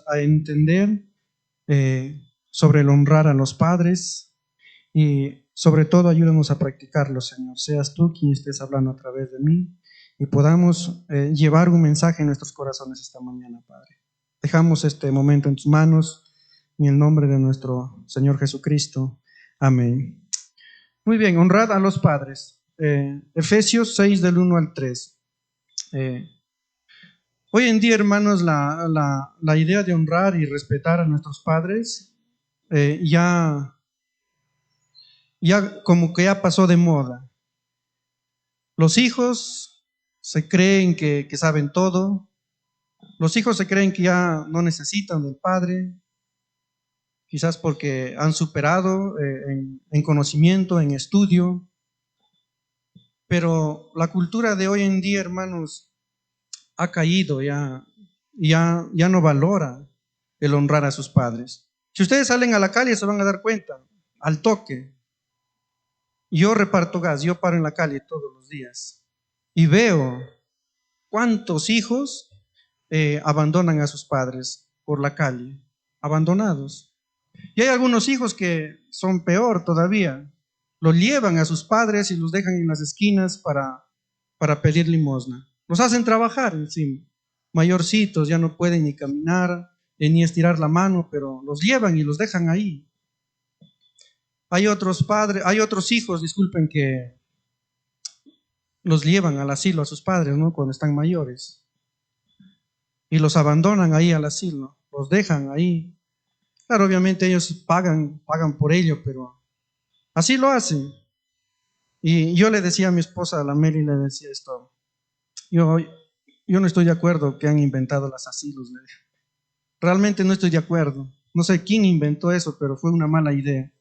a entender sobre el honrar a los padres y sobre todo ayúdanos a practicarlo, Señor. Seas tú quien estés hablando a través de mí y podamos llevar un mensaje en nuestros corazones esta mañana, Padre. Dejamos este momento en tus manos en el nombre de nuestro Señor Jesucristo. Amén. Muy bien, honrad a los padres. Efesios 6 del 1 al 3. Hoy en día, hermanos, la idea de honrar y respetar a nuestros padres ya como que ya pasó de moda. Los hijos se creen que saben todo. Los hijos se creen que ya no necesitan del padre, quizás porque han superado en conocimiento, en estudio. Pero la cultura de hoy en día, hermanos, ha caído, ya no valora el honrar a sus padres. Si ustedes salen a la calle se van a dar cuenta, al toque. Yo reparto gas, yo paro en la calle todos los días y veo cuántos hijos abandonan a sus padres por la calle, abandonados. Y hay algunos hijos que son peor todavía, los llevan a sus padres y los dejan en las esquinas para pedir limosna. Los hacen trabajar encima. Mayorcitos ya no pueden ni caminar, ni estirar la mano, pero los llevan y los dejan ahí. Hay otros hijos, disculpen, que los llevan al asilo a sus padres, ¿no? Cuando están mayores. Y los abandonan ahí al asilo, los dejan ahí. Claro, obviamente ellos pagan por ello, pero así lo hacen. Y yo le decía a mi esposa, a la Mary, le decía esto. Yo no estoy de acuerdo que han inventado los asilos. Realmente no estoy de acuerdo. No sé quién inventó eso, pero fue una mala idea.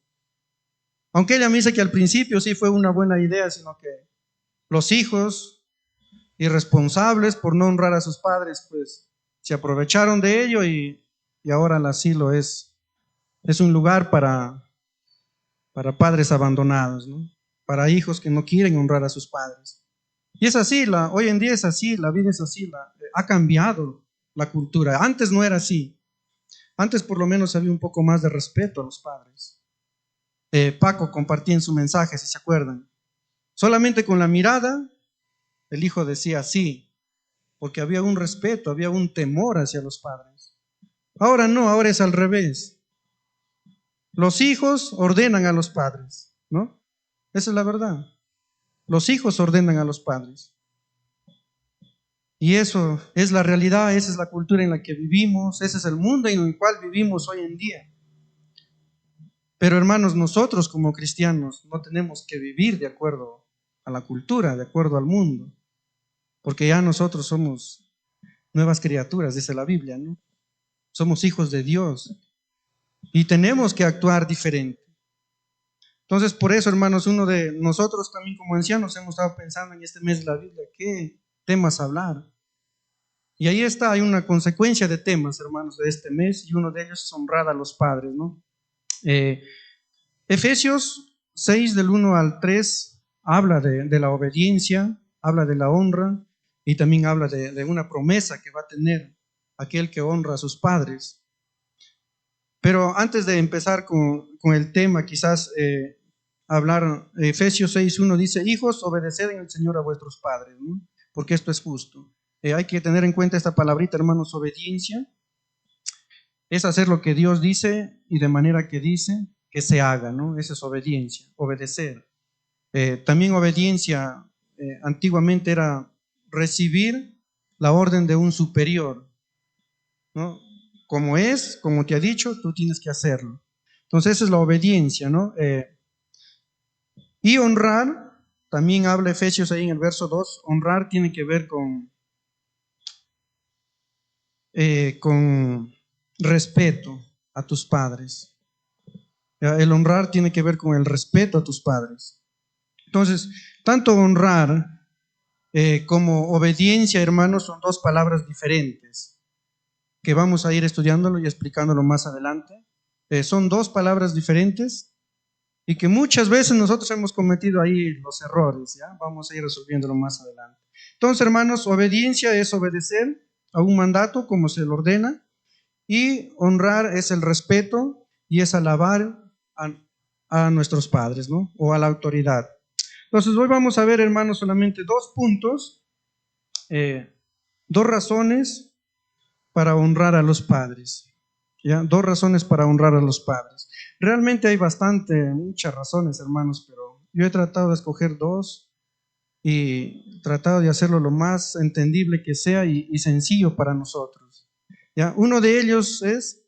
Aunque ella me dice que al principio sí fue una buena idea, sino que los hijos irresponsables por no honrar a sus padres, pues se aprovecharon de ello y ahora el asilo es un lugar para padres abandonados, ¿no? Para hijos que no quieren honrar a sus padres. Y es así, hoy en día es así, la vida es así, ha cambiado la cultura. Antes no era así. Antes por lo menos había un poco más de respeto a los padres. Paco compartía en su mensaje, si se acuerdan. Solamente con la mirada, el hijo decía sí, porque había un respeto, había un temor hacia los padres. Ahora no, ahora es al revés. Los hijos ordenan a los padres, ¿no? Esa es la verdad. Los hijos ordenan a los padres. Y eso es la realidad, esa es la cultura en la que vivimos, ese es el mundo en el cual vivimos hoy en día. Pero hermanos, nosotros como cristianos no tenemos que vivir de acuerdo a la cultura, de acuerdo al mundo, porque ya nosotros somos nuevas criaturas, dice la Biblia, ¿no? Somos hijos de Dios y tenemos que actuar diferente. Entonces, por eso, hermanos, uno de nosotros también como ancianos hemos estado pensando en este mes de la Biblia, ¿qué temas hablar? Y ahí está, hay una consecuencia de temas, hermanos, de este mes, y uno de ellos es honrar a los padres, ¿no? Efesios 6 del 1 al 3 habla de la obediencia, habla de la honra y también habla de una promesa que va a tener aquel que honra a sus padres. Pero antes de empezar con el tema, quizás hablar, Efesios 6:1 dice: hijos, obedeced en el Señor a vuestros padres, ¿no? Porque esto es justo. Hay que tener en cuenta esta palabrita, hermanos, obediencia. Es hacer lo que Dios dice y de manera que dice que se haga, ¿no? Esa es obediencia, obedecer. También obediencia antiguamente era recibir la orden de un superior, ¿no? Como te ha dicho, tú tienes que hacerlo. Entonces esa es la obediencia, ¿no? Y honrar, también habla Efesios ahí en el verso 2, honrar tiene que ver con respeto a tus padres. El honrar tiene que ver con el respeto a tus padres. Entonces, tanto honrar como obediencia, hermanos, son dos palabras diferentes que vamos a ir estudiándolo y explicándolo más adelante. Son dos palabras diferentes y que muchas veces nosotros hemos cometido ahí los errores, ¿ya? Vamos a ir resolviéndolo más adelante. Entonces, hermanos, obediencia es obedecer a un mandato como se lo ordena, Y honrar es el respeto y es alabar a nuestros padres, ¿no? O a la autoridad. Entonces hoy vamos a ver, hermanos, solamente dos puntos, dos razones para honrar a los padres. ¿Ya? Dos razones para honrar a los padres. Realmente hay muchas razones, hermanos, pero yo he tratado de escoger dos y tratado de hacerlo lo más entendible que sea y sencillo para nosotros. ¿Ya? Uno de ellos es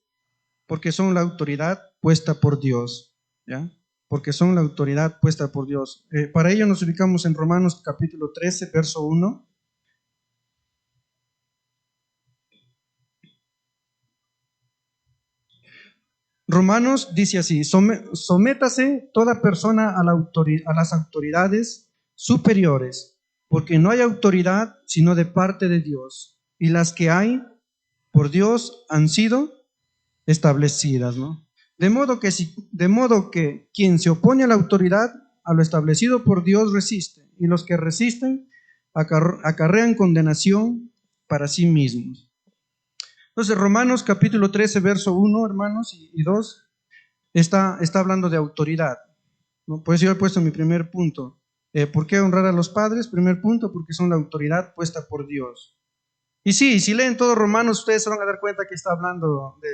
porque son la autoridad puesta por Dios. ¿Ya? Porque son la autoridad puesta por Dios. Para ello nos ubicamos en Romanos capítulo 13, verso 1. Romanos dice así: sométase toda persona a las autoridades superiores, porque no hay autoridad sino de parte de Dios, y las que hay por Dios han sido establecidas, ¿no? De modo que quien se opone a la autoridad, a lo establecido por Dios resiste, y los que resisten acarrean condenación para sí mismos. Entonces, Romanos capítulo 13, verso 1, hermanos, y 2, está hablando de autoridad, ¿no? Por eso yo he puesto mi primer punto. ¿Por qué honrar a los padres? Primer punto, porque son la autoridad puesta por Dios. Y sí, si leen todo Romanos, ustedes se van a dar cuenta que está hablando de,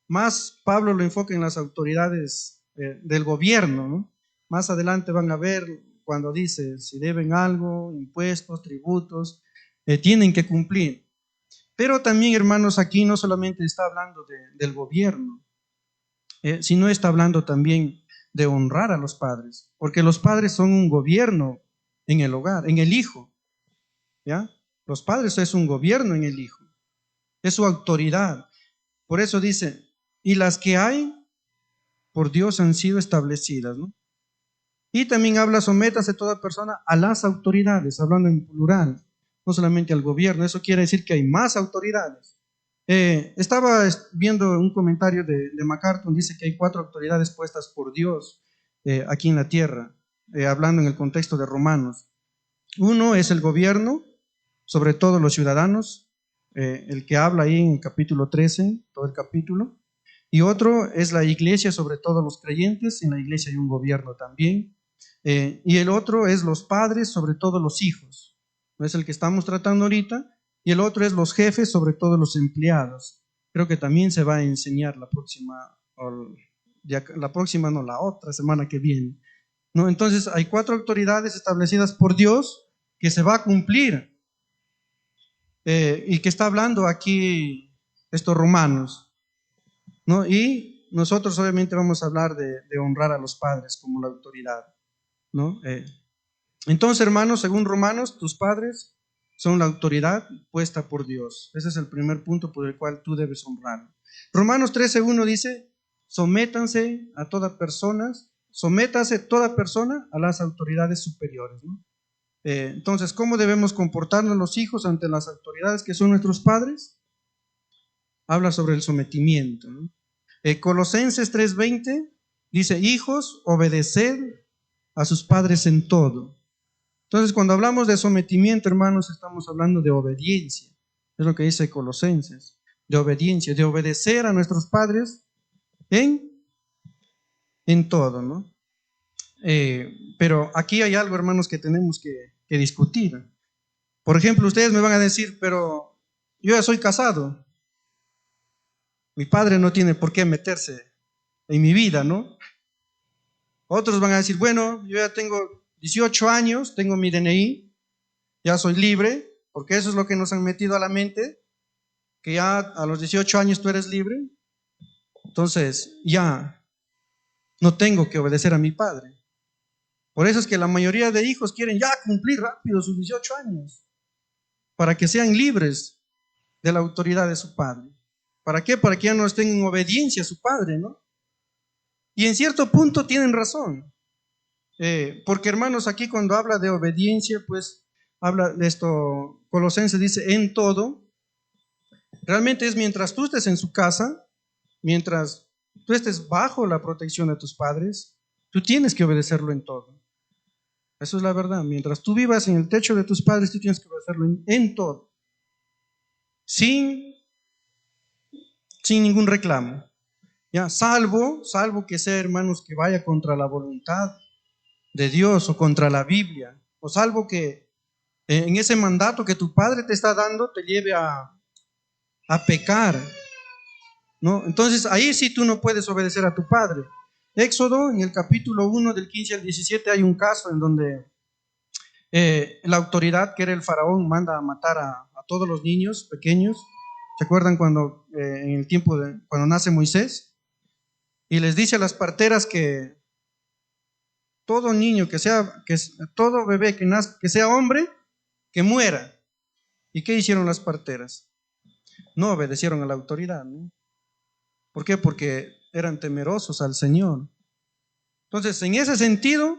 más Pablo lo enfoca en las autoridades del gobierno, ¿no? Más adelante van a ver cuando dice, si deben algo, impuestos, tributos, tienen que cumplir. Pero también, hermanos, aquí no solamente está hablando del gobierno, sino está hablando también de honrar a los padres, porque los padres son un gobierno en el hogar, en el hijo, ¿ya? Los padres es un gobierno en el hijo, es su autoridad. Por eso dice, y las que hay por Dios han sido establecidas, ¿no? Y también habla, sométase toda persona a las autoridades, hablando en plural, no solamente al gobierno. Eso quiere decir que hay más autoridades. Estaba viendo un comentario de MacArthur, dice que hay 4 autoridades puestas por Dios aquí en la tierra, hablando en el contexto de Romanos. Uno es el gobierno, sobre todo los ciudadanos, el que habla ahí en el capítulo 13, todo el capítulo. Y otro es la iglesia, sobre todo los creyentes, en la iglesia hay un gobierno también. Y el otro es los padres, sobre todo los hijos. No es el que estamos tratando ahorita. Y el otro es los jefes, sobre todo los empleados. Creo que también se va a enseñar la próxima, no, la otra semana que viene. ¿No? Entonces hay 4 autoridades establecidas por Dios que se va a cumplir. Y que está hablando aquí estos romanos, ¿no? Y nosotros obviamente vamos a hablar de honrar a los padres como la autoridad, ¿no? Entonces, hermanos, según Romanos, tus padres son la autoridad puesta por Dios. Ese es el primer punto por el cual tú debes honrar. Romanos 13:1 dice, sométase toda persona a las autoridades superiores, ¿no? Entonces, ¿cómo debemos comportarnos los hijos ante las autoridades que son nuestros padres? Habla sobre el sometimiento, ¿no? Colosenses 3:20 dice, hijos, obedeced a sus padres en todo. Entonces, cuando hablamos de sometimiento, hermanos, estamos hablando de obediencia. Es lo que dice Colosenses, de obediencia, de obedecer a nuestros padres en todo, ¿no? Pero aquí hay algo, hermanos, que tenemos que discutir. Por ejemplo, ustedes me van a decir, pero yo ya soy casado. Mi padre no tiene por qué meterse en mi vida, ¿no? Otros van a decir, bueno, yo ya tengo 18 años, tengo mi DNI, ya soy libre, porque eso es lo que nos han metido a la mente, que ya a los 18 años tú eres libre, entonces ya no tengo que obedecer a mi padre. Por eso es que la mayoría de hijos quieren ya cumplir rápido sus 18 años, para que sean libres de la autoridad de su padre. ¿Para qué? Para que ya no estén en obediencia a su padre, ¿no? Y en cierto punto tienen razón. Porque hermanos, aquí cuando habla de obediencia, pues habla de esto, Colosenses dice, en todo, realmente es mientras tú estés en su casa, mientras tú estés bajo la protección de tus padres, tú tienes que obedecerlo en todo. Eso es la verdad. Mientras tú vivas en el techo de tus padres, tú tienes que obedecerlo en todo. Sin sin ningún reclamo. Ya, salvo que sea, hermanos, que vaya contra la voluntad de Dios o contra la Biblia, o salvo que en ese mandato que tu padre te está dando te lleve a pecar, ¿no? Entonces ahí sí tú no puedes obedecer a tu padre. Éxodo, en el capítulo 1 del 15 al 17 hay un caso en donde la autoridad, que era el faraón, manda a matar a todos los niños pequeños. ¿Se acuerdan cuando en el tiempo de cuando nace Moisés? Y les dice a las parteras que todo niño todo bebé que sea hombre, que muera. ¿Y qué hicieron las parteras? No obedecieron a la autoridad, ¿no? ¿Por qué? Porque eran temerosos al Señor. Entonces, en ese sentido,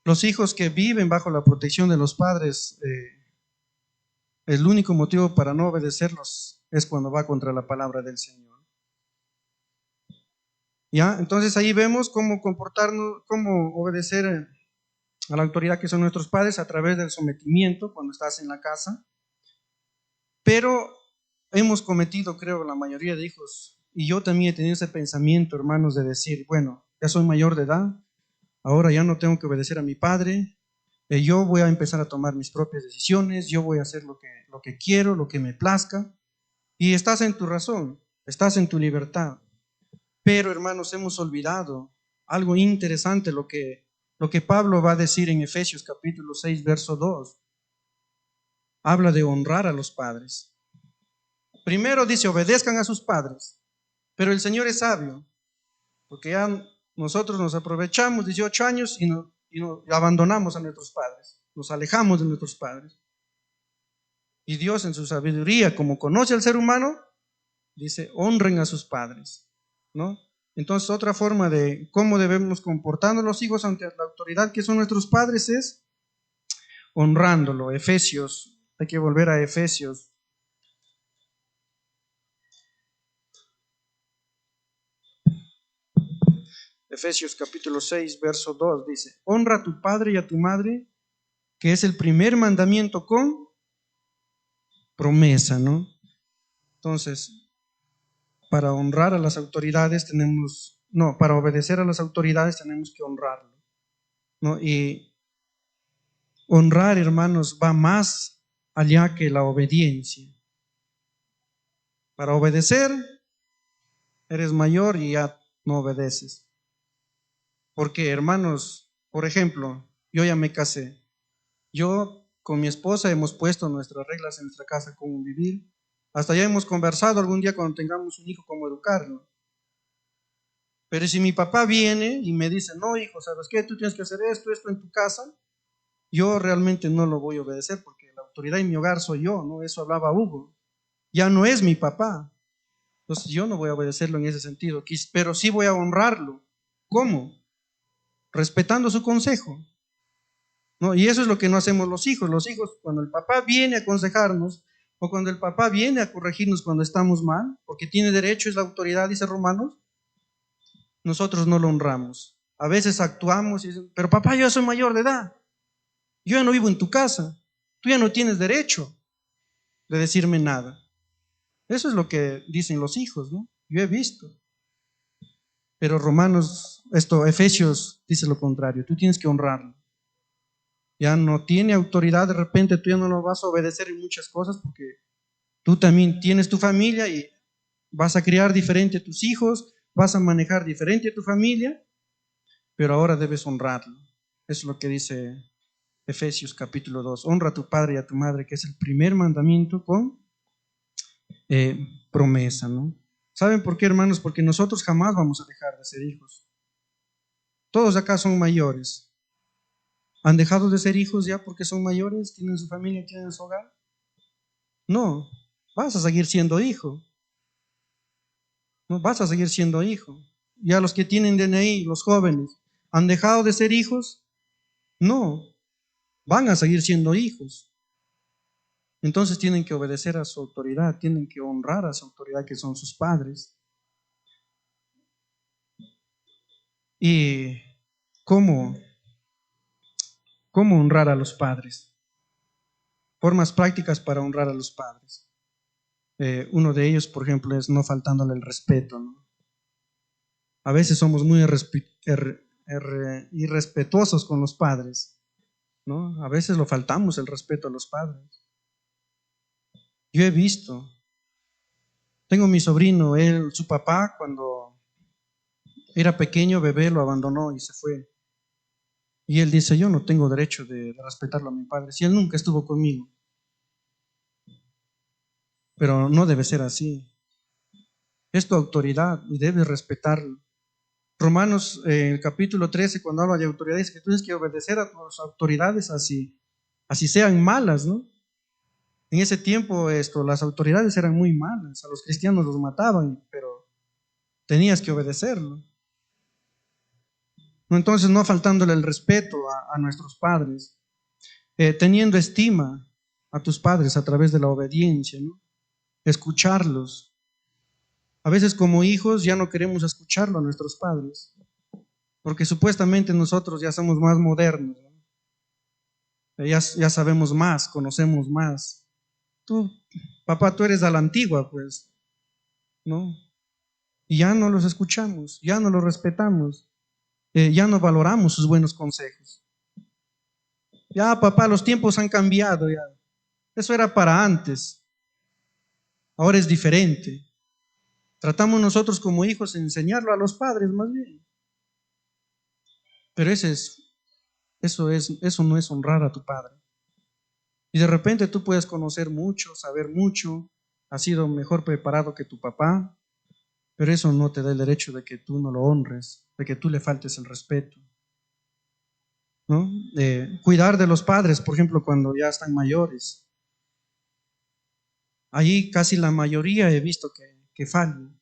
los hijos que viven bajo la protección de los padres, el único motivo para no obedecerlos es cuando va contra la palabra del Señor. ¿Ya? Entonces ahí vemos cómo comportarnos, cómo obedecer a la autoridad que son nuestros padres a través del sometimiento cuando estás en la casa. Pero hemos cometido, creo, la mayoría de hijos, y yo también he tenido ese pensamiento, hermanos, de decir, bueno, ya soy mayor de edad, ahora ya no tengo que obedecer a mi padre, yo voy a empezar a tomar mis propias decisiones, yo voy a hacer lo que quiero, lo que me plazca, y estás en tu razón, estás en tu libertad. Pero, hermanos, hemos olvidado algo interesante, lo que Pablo va a decir en Efesios capítulo 6, verso 2. Habla de honrar a los padres. Primero dice, obedezcan a sus padres, pero el Señor es sabio, porque ya nosotros nos aprovechamos 18 años y abandonamos a nuestros padres, nos alejamos de nuestros padres. Y Dios en su sabiduría, como conoce al ser humano, dice, honren a sus padres, ¿no? Entonces, otra forma de cómo debemos comportarnos los hijos ante la autoridad que son nuestros padres es honrándolo. Efesios, hay que volver a Efesios. Efesios capítulo 6, verso 2 dice, honra a tu padre y a tu madre, que es el primer mandamiento con promesa, ¿no? Entonces, para honrar a las autoridades para obedecer a las autoridades tenemos que honrarlo, ¿no? Y honrar, hermanos, va más allá que la obediencia. Para obedecer, eres mayor y ya no obedeces. Porque, hermanos, por ejemplo, yo ya me casé. Yo con mi esposa hemos puesto nuestras reglas en nuestra casa, cómo vivir. Hasta ya hemos conversado algún día cuando tengamos un hijo, cómo educarlo. Pero si mi papá viene y me dice, no, hijo, ¿sabes qué? Tú tienes que hacer esto en tu casa. Yo realmente no lo voy a obedecer porque la autoridad en mi hogar soy yo, ¿no? Eso hablaba Hugo. Ya no es mi papá. Entonces yo no voy a obedecerlo en ese sentido, pero sí voy a honrarlo. ¿Cómo? Respetando su consejo, ¿no? Y eso es lo que no hacemos los hijos. Los hijos, cuando el papá viene a aconsejarnos o cuando el papá viene a corregirnos cuando estamos mal, porque tiene derecho, es la autoridad, dice Romanos, nosotros no lo honramos. A veces actuamos y dicen, pero papá, yo soy mayor de edad, yo ya no vivo en tu casa, tú ya no tienes derecho de decirme nada. Eso es lo que dicen los hijos, ¿no? Yo he visto. Pero Efesios dice lo contrario, tú tienes que honrarlo. Ya no tiene autoridad, de repente tú ya no lo vas a obedecer en muchas cosas porque tú también tienes tu familia y vas a criar diferente a tus hijos, vas a manejar diferente a tu familia, pero ahora debes honrarlo. Eso es lo que dice Efesios capítulo 2. Honra a tu padre y a tu madre, que es el primer mandamiento con promesa, ¿no? ¿Saben por qué, hermanos? Porque nosotros jamás vamos a dejar de ser hijos. Todos acá son mayores. ¿Han dejado de ser hijos ya porque son mayores? ¿Tienen su familia? ¿Tienen su hogar? No, vas a seguir siendo hijo. No vas a seguir siendo hijo. Ya los que tienen DNI, los jóvenes, ¿han dejado de ser hijos? No, van a seguir siendo hijos. Entonces tienen que obedecer a su autoridad, tienen que honrar a su autoridad que son sus padres. ¿Y cómo honrar a los padres? Formas prácticas para honrar a los padres. Uno de ellos, por ejemplo, es no faltándole el respeto, ¿no? A veces somos muy irrespetuosos con los padres, ¿no? A veces lo faltamos el respeto a los padres. Yo he visto, tengo mi sobrino, su papá, cuando era pequeño, bebé, lo abandonó y se fue. Y él dice, yo no tengo derecho de respetarlo a mi padre, si él nunca estuvo conmigo. Pero no debe ser así. Es tu autoridad y debes respetarlo. Romanos, el capítulo 13, cuando habla de autoridades, que tú tienes que obedecer a tus autoridades así sean malas, ¿no? En ese tiempo las autoridades eran muy malas, a los cristianos los mataban, pero tenías que obedecerlo. ¿No? Entonces, no faltándole el respeto a nuestros padres, teniendo estima a tus padres a través de la obediencia, ¿no? Escucharlos. A veces como hijos ya no queremos escucharlo a nuestros padres, porque supuestamente nosotros ya somos más modernos, ¿no? Ya sabemos más, conocemos más. Tú, papá, tú eres a la antigua, pues, ¿no? Y ya no los escuchamos, ya no los respetamos, ya no valoramos sus buenos consejos. Ya, papá, los tiempos han cambiado, ya. Eso era para antes, ahora es diferente. Tratamos nosotros como hijos de enseñarlo a los padres más bien. Pero eso no es honrar a tu padre. Y de repente tú puedes conocer mucho, saber mucho, has sido mejor preparado que tu papá, pero eso no te da el derecho de que tú no lo honres, de que tú le faltes el respeto, ¿no? Cuidar de los padres, por ejemplo, cuando ya están mayores. Allí casi la mayoría he visto que fallan.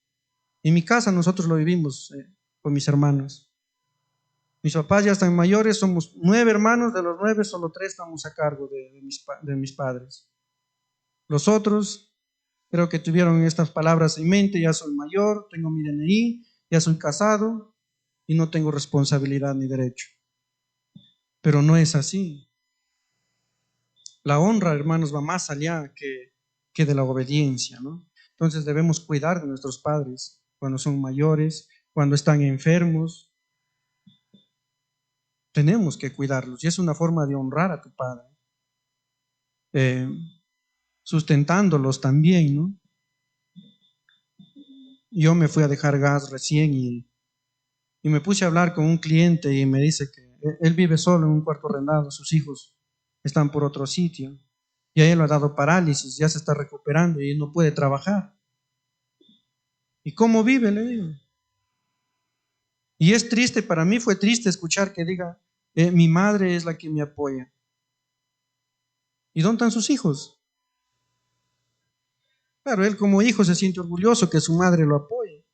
En mi casa nosotros lo vivimos con mis hermanos. Mis papás ya están mayores, somos 9 hermanos, de los 9 solo 3 estamos a cargo de mis padres. Los otros creo que tuvieron estas palabras en mente: ya soy mayor, tengo mi DNI, ya soy casado y no tengo responsabilidad ni derecho. Pero no es así. La honra, hermanos, va más allá que de la obediencia, ¿no? Entonces debemos cuidar de nuestros padres cuando son mayores, cuando están enfermos. Tenemos que cuidarlos y es una forma de honrar a tu padre. Eh, Sustentándolos también, ¿no? Yo me fui a dejar gas recién y me puse a hablar con un cliente y me dice que él vive solo en un cuarto arrendado, sus hijos están por otro sitio y a él le ha dado parálisis, ya se está recuperando y no puede trabajar. ¿Y cómo vive? Le digo. Y es triste, para mí fue triste escuchar que diga, mi madre es la que me apoya. ¿Y dónde están sus hijos? Claro, él como hijo se siente orgulloso que su madre lo apoye,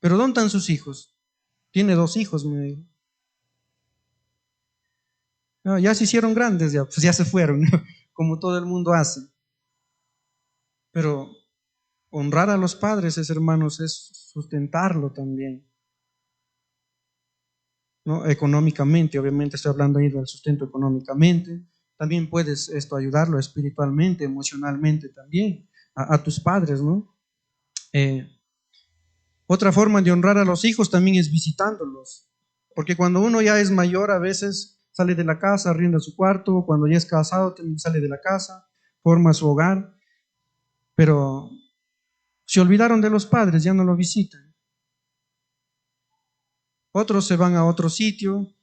pero ¿dónde están sus hijos? Tiene 2 hijos, me dijo. No, ya se hicieron grandes, ya, pues ya se fueron, ¿no? Como todo el mundo hace. Pero honrar a los padres, hermanos, es sustentarlo también, ¿no? Económicamente, obviamente estoy hablando ahí del sustento económicamente. También puedes ayudarlo espiritualmente, emocionalmente también, a tus padres, ¿no? Eh, Otra forma de honrar a los hijos también es visitándolos, porque cuando uno ya es mayor a veces sale de la casa, arrienda su cuarto, cuando ya es casado también sale de la casa, forma su hogar, pero se olvidaron de los padres, ya no lo visitan. Otros se van a otro sitio,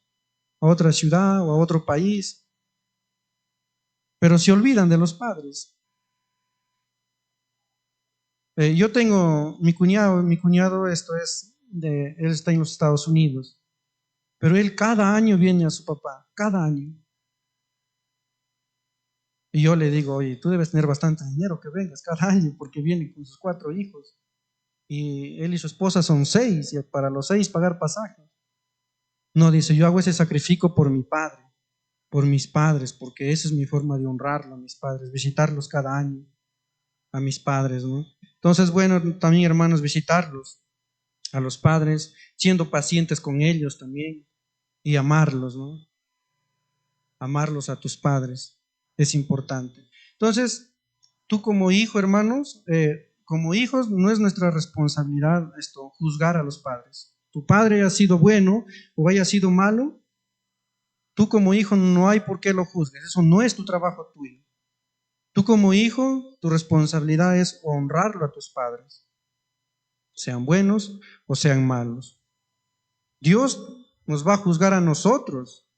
a otra ciudad o a otro país, pero se olvidan de los padres. Yo tengo mi cuñado él está en los Estados Unidos, pero él cada año viene a su papá, cada año. Y yo le digo, oye, tú debes tener bastante dinero que vengas cada año, porque viene con sus 4 hijos. Y él y su esposa son 6, y para los 6 pagar pasaje. No, dice, yo hago ese sacrificio por mi padre, por mis padres, porque esa es mi forma de honrarlo a mis padres, visitarlos cada año, a mis padres, ¿no? Entonces, bueno, también hermanos, visitarlos, a los padres, siendo pacientes con ellos también, y amarlos, ¿no? Amarlos a tus padres, es importante. Entonces, tú como hijo, hermanos, como hijos no es nuestra responsabilidad juzgar a los padres. Tu padre haya sido bueno o haya sido malo, tú como hijo no hay por qué lo juzgues. Eso no es tu trabajo tuyo. Tú como hijo, tu responsabilidad es honrarlo a tus padres, sean buenos o sean malos. Dios nos va a juzgar a nosotros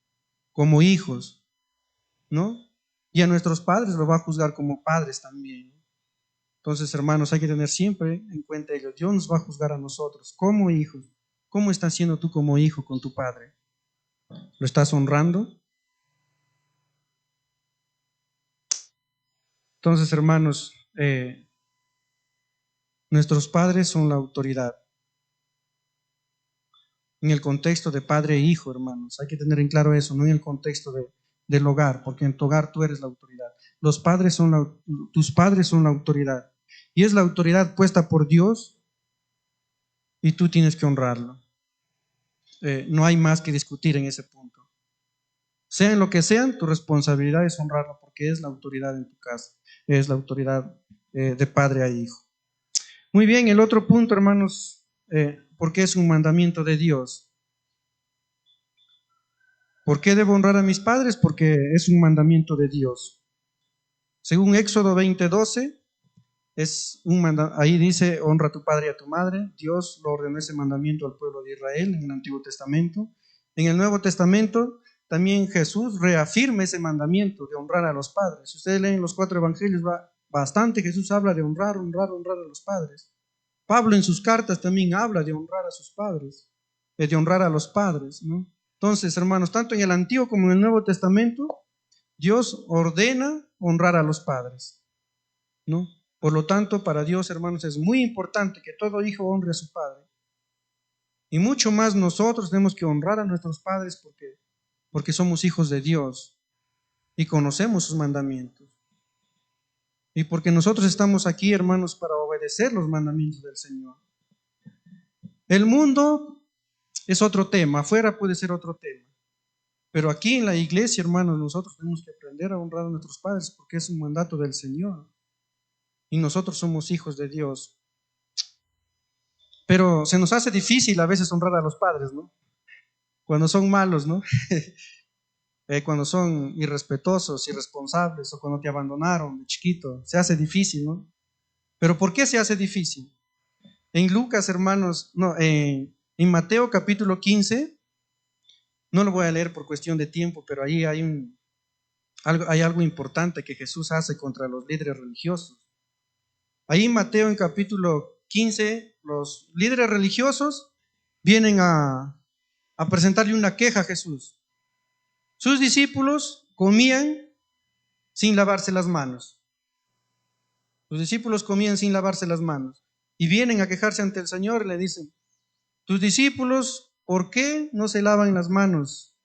como hijos, ¿no? Y a nuestros padres los va a juzgar como padres también. Entonces, hermanos, hay que tener siempre en cuenta ello. Dios nos va a juzgar a nosotros como hijos. ¿Cómo estás siendo tú como hijo con tu padre? ¿Lo estás honrando? Entonces, hermanos, nuestros padres son la autoridad. En el contexto de padre e hijo, hermanos, hay que tener en claro eso, no en el contexto del hogar, porque en tu hogar tú eres la autoridad. Tus padres son la autoridad. Y es la autoridad puesta por Dios y tú tienes que honrarlo. No hay más que discutir en ese punto. Sean lo que sean, tu responsabilidad es honrarlo porque es la autoridad en tu casa, es la autoridad de padre a hijo. Muy bien, el otro punto, hermanos, porque es un mandamiento de Dios. ¿Por qué debo honrar a mis padres? Porque es un mandamiento de Dios. Según Éxodo 20:12, ahí dice, honra a tu padre y a tu madre. Dios lo ordenó ese mandamiento al pueblo de Israel en el Antiguo Testamento. En el Nuevo Testamento también Jesús reafirma ese mandamiento de honrar a los padres. Si ustedes leen los 4 evangelios, bastante Jesús habla de honrar a los padres. Pablo en sus cartas también habla de honrar a sus padres, de honrar a los padres, ¿no? Entonces, hermanos, tanto en el Antiguo como en el Nuevo Testamento, Dios ordena honrar a los padres, ¿no? Por lo tanto, para Dios, hermanos, es muy importante que todo hijo honre a su padre. Y mucho más nosotros tenemos que honrar a nuestros padres porque somos hijos de Dios y conocemos sus mandamientos. Y porque nosotros estamos aquí, hermanos, para obedecer los mandamientos del Señor. El mundo es otro tema, afuera puede ser otro tema. Pero aquí en la iglesia, hermanos, nosotros tenemos que aprender a honrar a nuestros padres porque es un mandato del Señor. Y nosotros somos hijos de Dios. Pero se nos hace difícil a veces honrar a los padres, ¿no? Cuando son malos, ¿no? Cuando son irrespetuosos, irresponsables o cuando te abandonaron de chiquito, se hace difícil, ¿no? Pero ¿por qué se hace difícil? En Lucas, hermanos, no, en Mateo capítulo 15, no lo voy a leer por cuestión de tiempo, pero ahí hay algo importante que Jesús hace contra los líderes religiosos. Ahí en Mateo en capítulo 15, los líderes religiosos vienen a presentarle una queja a Jesús. Sus discípulos comían sin lavarse las manos. Los discípulos comían sin lavarse las manos. Y vienen a quejarse ante el Señor y le dicen, tus discípulos, ¿por qué no se lavan las manos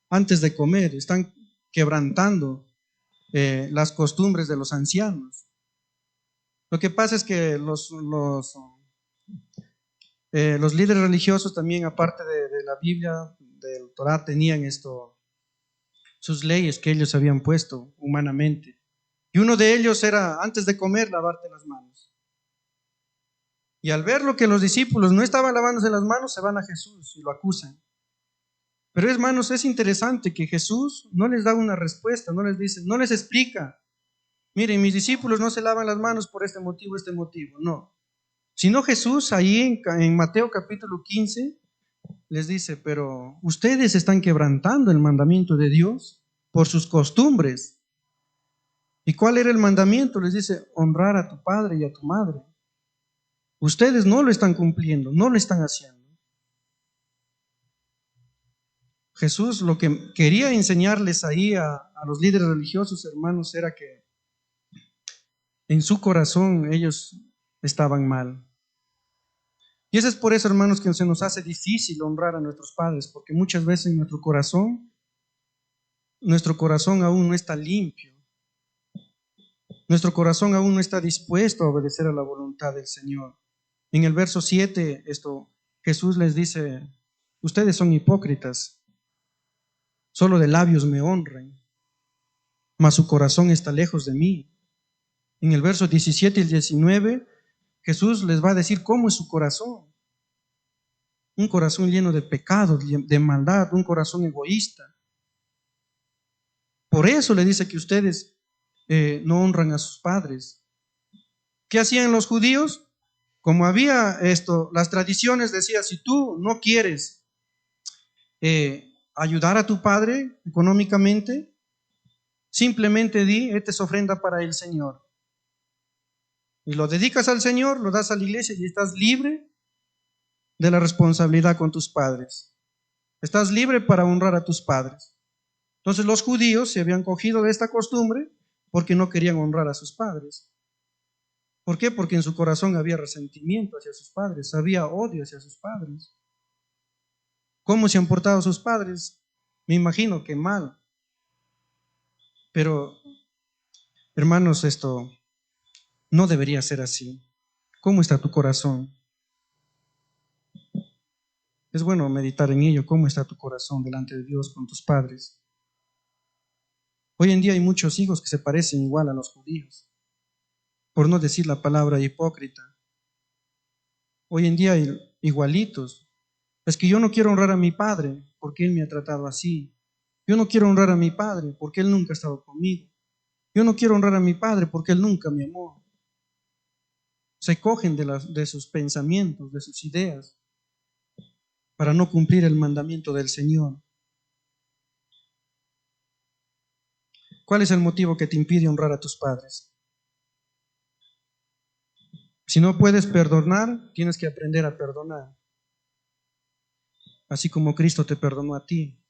antes de comer? Están quebrantando las costumbres de los ancianos. Lo que pasa es que los líderes religiosos también, aparte de la Biblia, del Torá, tenían sus leyes que ellos habían puesto humanamente. Y uno de ellos era, antes de comer, lavarte las manos. Y al ver lo que los discípulos no estaban lavándose las manos, se van a Jesús y lo acusan. Pero hermanos, es interesante que Jesús no les da una respuesta, no les dice, no les explica. Miren, mis discípulos no se lavan las manos por este motivo, no. Sino Jesús ahí en Mateo capítulo 15 les dice, pero ustedes están quebrantando el mandamiento de Dios por sus costumbres. ¿Y cuál era el mandamiento? Les dice, honrar a tu padre y a tu madre. Ustedes no lo están cumpliendo, no lo están haciendo. Jesús lo que quería enseñarles ahí a los líderes religiosos, hermanos, era que en su corazón ellos estaban mal. Y eso es por eso, hermanos, que se nos hace difícil honrar a nuestros padres, porque muchas veces en nuestro corazón aún no está limpio. Nuestro corazón aún no está dispuesto a obedecer a la voluntad del Señor. En el verso 7, Jesús les dice, ustedes son hipócritas, solo de labios me honran, mas su corazón está lejos de mí. En el verso 17 y el 19, Jesús les va a decir cómo es su corazón. Un corazón lleno de pecados, de maldad, un corazón egoísta. Por eso le dice que ustedes no honran a sus padres. ¿Qué hacían los judíos? Como había esto, las tradiciones decían, si tú no quieres ayudar a tu padre económicamente, simplemente di, esta es ofrenda para el Señor. Y lo dedicas al Señor, lo das a la iglesia y estás libre de la responsabilidad con tus padres. Estás libre para honrar a tus padres. Entonces los judíos se habían cogido de esta costumbre porque no querían honrar a sus padres. ¿Por qué? Porque en su corazón había resentimiento hacia sus padres, había odio hacia sus padres. ¿Cómo se han portado sus padres? Me imagino que mal. Pero, hermanos, esto no debería ser así. ¿Cómo está tu corazón? Es bueno meditar en ello. ¿Cómo está tu corazón delante de Dios con tus padres? Hoy en día hay muchos hijos que se parecen igual a los judíos, por no decir la palabra hipócrita. Hoy en día hay igualitos. Es que yo no quiero honrar a mi padre porque él me ha tratado así. Yo no quiero honrar a mi padre porque él nunca ha estado conmigo. Yo no quiero honrar a mi padre porque él nunca me amó. Se cogen de sus pensamientos, de sus ideas, para no cumplir el mandamiento del Señor. ¿Cuál es el motivo que te impide honrar a tus padres? Si no puedes perdonar, tienes que aprender a perdonar. Así como Cristo te perdonó a ti.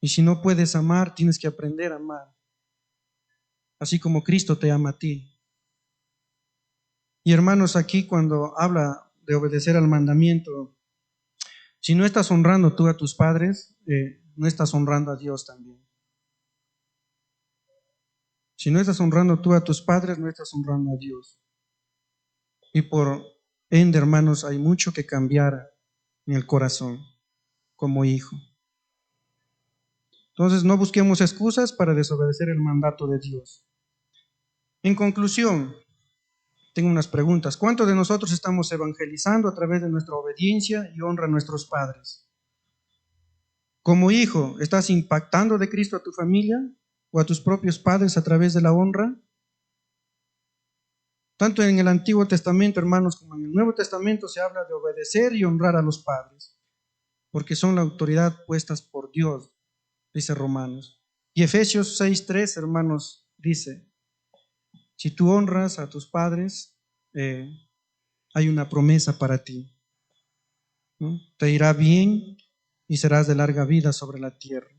Y si no puedes amar, tienes que aprender a amar. Así como Cristo te ama a ti. Y hermanos, aquí cuando habla de obedecer al mandamiento, si no estás honrando tú a tus padres, no estás honrando a Dios también. Si no estás honrando tú a tus padres, no estás honrando a Dios. Y por ende, hermanos, hay mucho que cambiar en el corazón como hijo. Entonces, no busquemos excusas para desobedecer el mandato de Dios. En conclusión, tengo unas preguntas. ¿Cuántos de nosotros estamos evangelizando a través de nuestra obediencia y honra a nuestros padres? Como hijo, ¿estás impactando de Cristo a tu familia o a tus propios padres a través de la honra? Tanto en el Antiguo Testamento, hermanos, como en el Nuevo Testamento se habla de obedecer y honrar a los padres, porque son la autoridad puestas por Dios, dice Romanos. Y Efesios 6:3, hermanos, dice, si tú honras a tus padres, hay una promesa para ti, ¿no? Te irá bien y serás de larga vida sobre la tierra.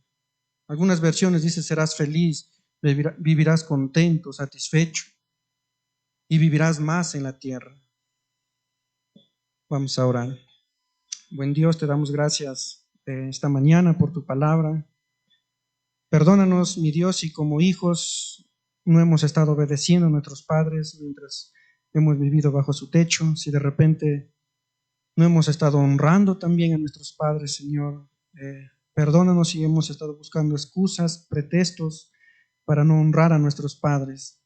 Algunas versiones dicen serás feliz, vivirás contento, satisfecho y vivirás más en la tierra. Vamos a orar. Buen Dios, te damos gracias esta mañana por tu palabra. Perdónanos, mi Dios, si como hijos no hemos estado obedeciendo a nuestros padres mientras hemos vivido bajo su techo, si de repente no hemos estado honrando también a nuestros padres, Señor. Perdónanos si hemos estado buscando excusas, pretextos para no honrar a nuestros padres.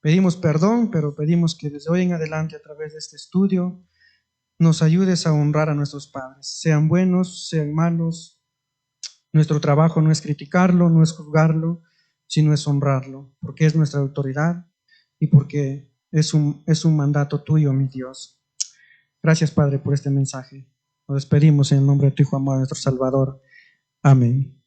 Pedimos perdón, pero pedimos que desde hoy en adelante, a través de este estudio, nos ayudes a honrar a nuestros padres, sean buenos, sean malos. Nuestro trabajo no es criticarlo, no es juzgarlo, sino es honrarlo, porque es nuestra autoridad y porque es un mandato tuyo, mi Dios. Gracias, Padre, por este mensaje. Nos despedimos en el nombre de tu Hijo amado, nuestro Salvador. Amén.